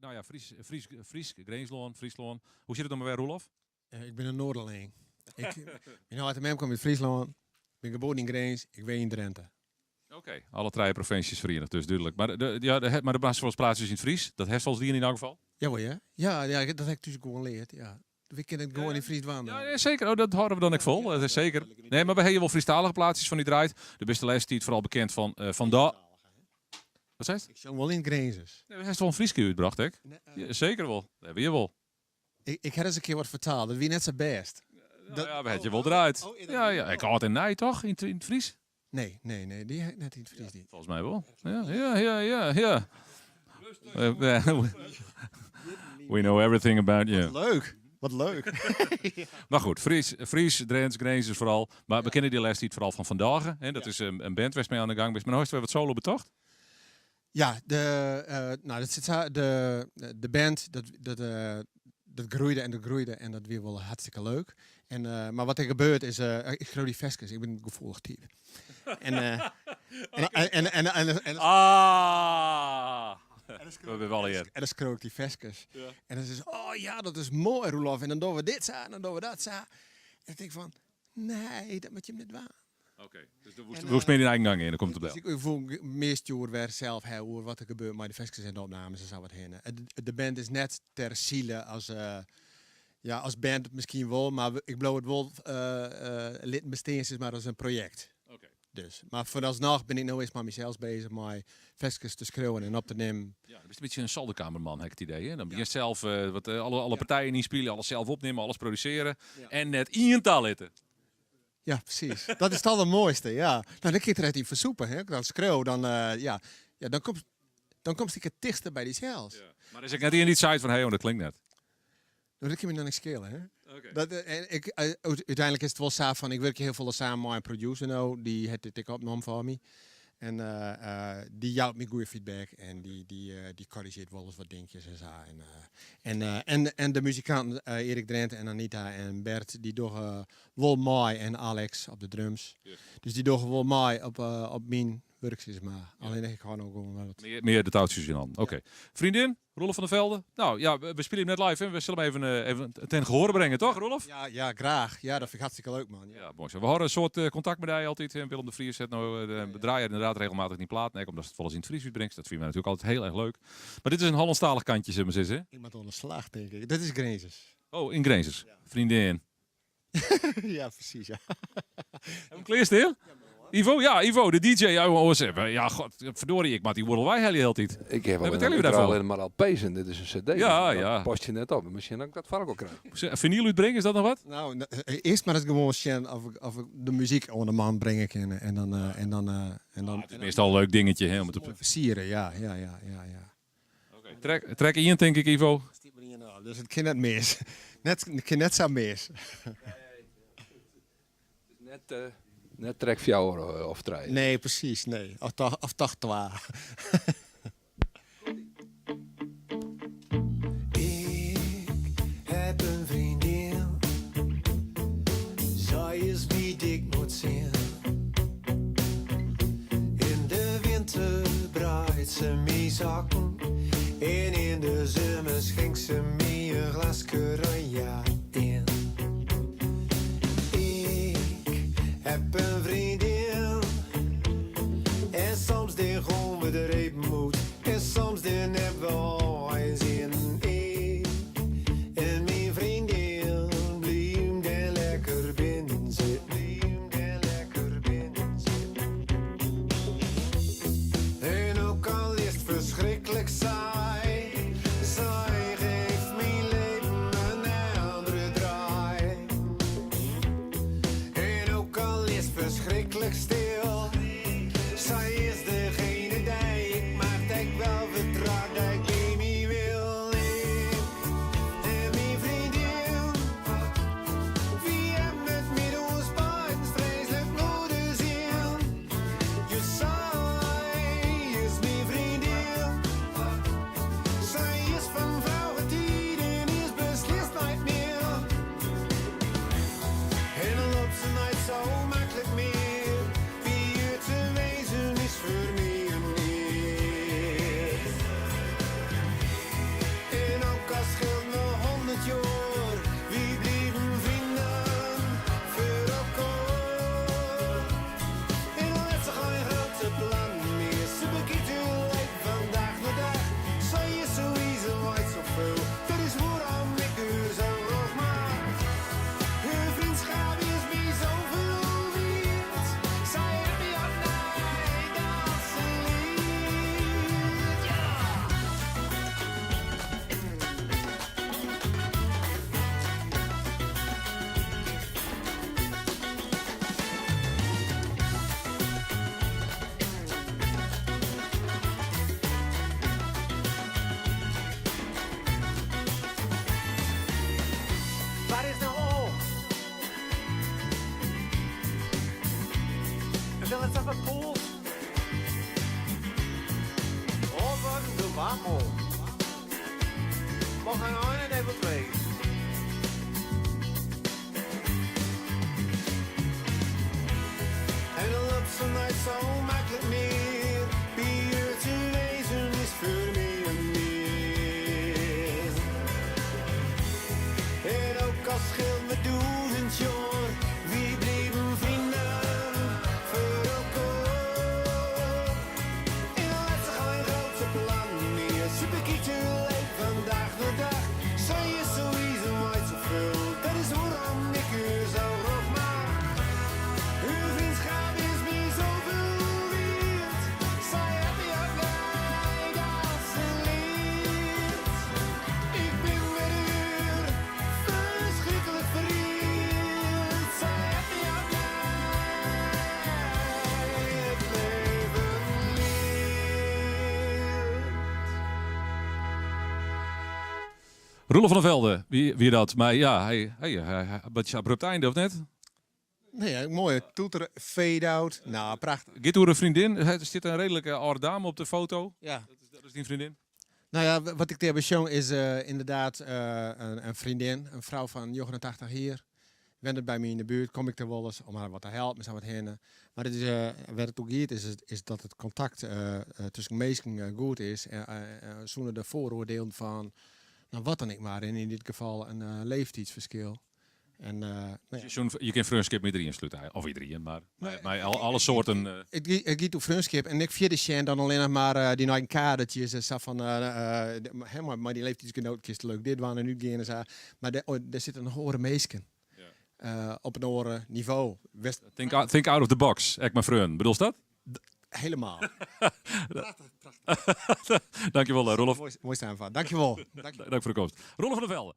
dan naar Fries, Greensloon, Friesland. Hoe zit het dan maar weer, Roelof? Ik ben een Noorderling. Ik ben uit de Mem, kom uit Friesland. Ik ben geboren in Greens. Ik woon in Drenthe. Oké, alle drie provincies verenigd, dus duidelijk. Maar de basis van praat dus in het Fries. Dat heeft zoals die in elk geval. Jawel, ja? Ja, dat heb ik dus gewoon geleerd. Ja. We kunnen het gewoon in Fries wandelen. Ja, zeker. Oh, dat houden we dan ook vol. Dat is zeker. Nee, maar we hebben wel Friestalige plaatsjes van die draait. De beste les die het vooral bekend van Wat zei het? Ik zou wel in Greenzes. Nee, hij heeft wel een Frieske uitgebracht, hè? Ja, zeker wel. Dat hebben we wel. Ik heb eens een keer wat vertaald. Dat wie net zo best. Ja, we je wel eruit. Ja, ik had het in Nij toch? In het Fries? Nee. Die heb ik net in het Fries niet. Volgens mij wel. Ja. We know everything about you. Wat leuk. Maar goed, Fries, Drents, Greenzes vooral. Maar we kennen die les niet vooral van vandaag. Hè? Dat is een band waar mee aan de gang is. Maar nu is het wat solo betocht. Ja, de band, dat groeide en dat weer wel hartstikke leuk. Maar wat er gebeurt is, ik geloof die veskes, ik ben een gevoelig type. We hebben wel hier. En dan schreeuw die veskes. Ja. En dan is het, oh ja, dat is mooi, Roelof. En dan doen we dit zo, en dan doen we dat zo. En dan denk ik van, nee, dat moet je hem niet doen. Oké, dus we moest meer in eigen gang in, dan komt het dus wel. ik voel meestal weer zelf hoe wat er gebeurt, maar de veskes en de opnames en zo wat heen. De band is net ter ziele als band misschien wel, maar ik beloof het wel lidbesteens is maar als een project. Okay. Dus, maar vooralsnog ben ik nou eens met mezelf bezig met veskes te schreeuwen en op te nemen. Ja, dat is een beetje een zolderkamerman, heb ik het idee. Hè? Dan ben je zelf alle partijen inspelen, alles zelf opnemen, alles produceren en net in je taal zitten. Ja, precies. Dat is het allermooiste, ja. Nou, dan kun je het even versoepen, hè. Dan schreeuw, dan komt ik het dichter bij die zelfs. Ja. Maar is ik net hier niet zei van, dat klinkt net. Nou, dat kan je dan niet schelen, hè. Okay. Uiteindelijk is het wel zo van, ik werk heel veel samen met een producer nou, die heeft dit opgenomen voor me. En die jouwt me goede feedback en die corrigeert wel eens wat dingetjes en zo. En de muzikanten Erik Drent en Anita en Bert, die doen wel mooi en Alex op de drums. Yes. Dus die doen wel mooi op mijn werkjes, maar alleen ik gewoon ook wat... Meer de touwtjes in handen. Oké. Vriendin, Rolf van der Velde. Nou ja, we spelen hem net live en we zullen hem even ten gehore brengen, toch Rolf? Ja, graag. Ja, dat vind ik hartstikke leuk, man. Ja, mooi zo. We hadden een soort contact met hij altijd. Willem de Vries zet nou we draaien inderdaad regelmatig niet plaat. Nee, omdat het wel eens in het Fries uitbrengt. Dat vinden we natuurlijk altijd heel erg leuk. Maar dit is een Hollandstalig kantje, zullen we maar zeggen. Iemand onder slag, denk ik. Dit is Greenzes. Oh, in Greenzes. Ja. Vriendin. Ja, precies, ja. Heb je stil? Ivo, de DJ uit OSF. Ja, god, verdorie, ik maak die worden wij hele tijd. Ik heb alleen maar al pezen. Dit is een cd. Ja. Past je net op. Misschien dat ik dat vark ook krijg. Vinyl uitbrengen, is dat nog wat? Nou, eerst maar eens gewoon zien of ik de muziek onder de man brengen kan. En dan... Het is meestal een leuk dingetje. Hè, om te versieren, ja. Okay. Trek in, denk ik, Ivo. Dus het kan net mis. Net zo mis. Net trek 4 euro of 3. Nee, precies. Nee. Of toch 2. Ik heb een vriendin. Zij is wie ik moet zien. In de winter braait ze mee zakken. En in de zomer schenkt ze mee een glas Corona in. Heb een vriendin en soms den gewoon we de reep moet en soms den hebben we eens in en mijn vriendin blijft den lekker binnen zitten, en ook al is het verschrikkelijk saai, zij geeft mijn leven een andere draai. Verschrikkelijk stil. Zij is degene die ik nog een een en even twee. En dan loopt ze nooit zo makkelijk meer. Bier te lezen is voor mij een meer. En ook als scheelt me 1000 jaar, wie bleven vrienden voor elkaar. En dan laat ze geen grootse plan meer. Superkietje leeft vandaag de dag. Zij is sowieso nooit zoveel. Dat is waarom ik u zo graag mag. Uw vriendschap is me zoveel waard. Zij hebben jou blij dat ze leert. Ik ben met u verschrikkelijk verliefd. Zij hebben jou blij het leven leert. Roelof van der Velde, wie dat? Maar ja, hij een beetje abrupt einde, of net? Nee, mooie toeter, fade-out. Nou, prachtig. Git door een vriendin. Er zit een redelijke oude dame op de foto. Ja. Dat is die vriendin. Nou ja, wat ik daar heb shown is inderdaad een vriendin, een vrouw van 89 hier. Wendt bij me in de buurt, kom ik er wel eens om haar wat te helpen, met wat heen. Maar het is, waar het ook gaat is dat het contact tussen mensen goed is. Zonder de vooroordelen van, nou wat dan ik maar, in dit geval een leeftijdsverschil. En, nou ja. Je kan vriendschap met 3 insluiten. Of iedereen, maar alle soorten. Het gaat om vriendschap en ik vind de dan alleen nog maar die eigen kadertjes en zo van, maar die leeftijdsgenootjes is leuk dit waren en nu gaan en zo. Maar er zitten nog horen meesken. Op een horen niveau. Think out of the box. Ek mijn vriend. Bedoel je dat? Helemaal. Dankjewel, Rolf. Mooi samenvatting. Dankjewel. Dank voor de komst. Rolf van der Velde.